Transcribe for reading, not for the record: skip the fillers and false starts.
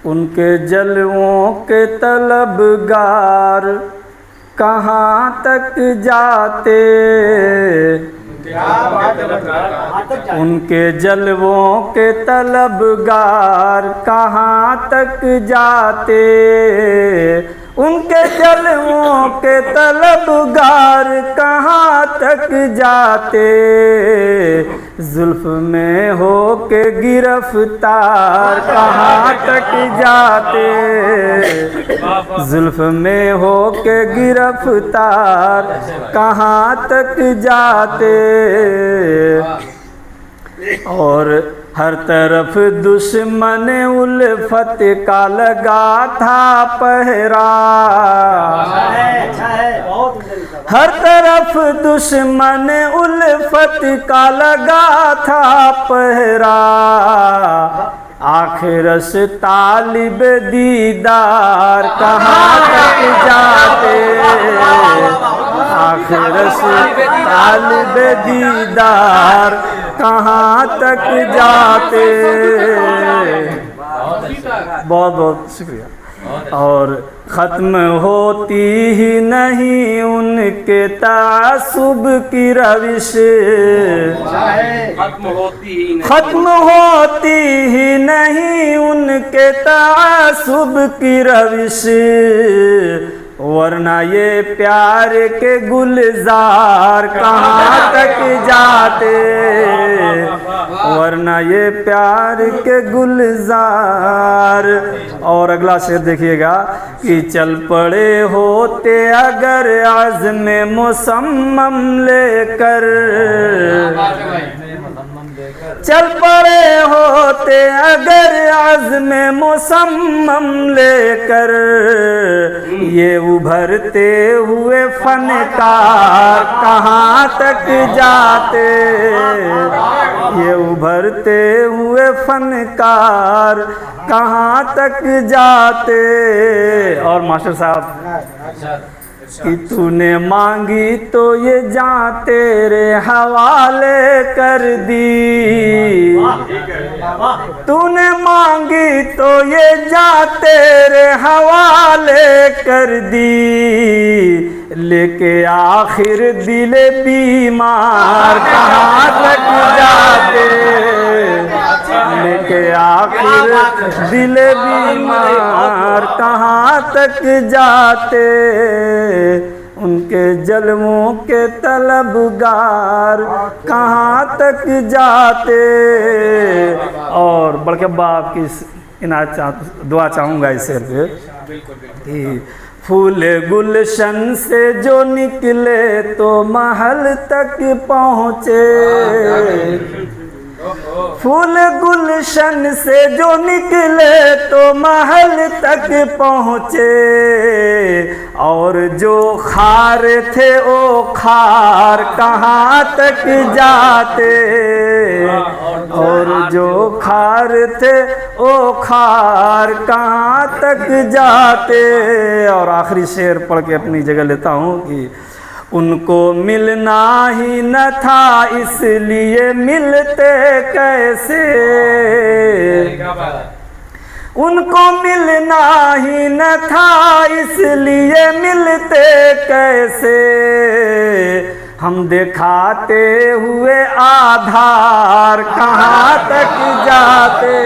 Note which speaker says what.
Speaker 1: उनके जलवों के तलबगार कहाँ तक जाते, उनके जलवों के तलबगार कहाँ तक जाते, उनके जलवों के तलबगार कहाँ तक जाते, जुल्फ में हो के गिरफ्तार कहाँ तक जाते, जुल्फ में हो के गिरफ्तार कहाँ तक जाते। और हर तरफ दुश्मन उल्फत का लगा था पहरा, हर तरफ दुश्मन उल्फत का लगा था पहरा, आखिरस तालिब दीदार कहाँ तक जाते, आखिरस तालिब दीदार कहाँ तक जाते। बहुत बहुत शुक्रिया। और ख़त्म होती ही नहीं उनके तासुब की रविश, ख़त्म होती ही नहीं उनके तासुब की रविश, वरना ये प्यार के गुलजार कहाँ तक जाते, वरना ये प्यार के गुलजार। और अगला शेर देखिएगा कि चल पड़े होते अगर आज़्म मुसम्मम लेकर, चल पड़े होते अगर आज़्म मुसम्मम लेकर, ये उभरते हुए फनकार कहाँ तक जाते, ये उभरते हुए फनकार कहाँ तक जाते। और मास्टर साहब कि तूने मांगी तो ये जान तेरे हवाले कर दी, तूने मांगी तो ये जान तेरे हवाले कर दी, लेके आखिर दिले बीमार कहाँ तक जाते, लेके आखिर दिले बीमार कहाँ तक जाते, उनके जलवों के तलबगार कहाँ तक जाते। और बढ़ के बाप की इनायत दुआ चाहूँगा इस शेर पे कि फूल गुलशन से जो निकले तो महल तक पहुँचे, फूल गुलशन से जो निकले तो महल तक पहुँचे, और जो खार थे ओ खार कहाँ तक जाते, और जो खार थे ओ खार कहाँ तक जाते। और आखिरी शेर पढ़ के अपनी जगह लेता हूँ कि उनको मिलना ही न था इसलिए मिलते कैसे, उनको मिलना ही न था इसलिए मिलते कैसे, हम दिखाते हुए आधार कहाँ तक जाते।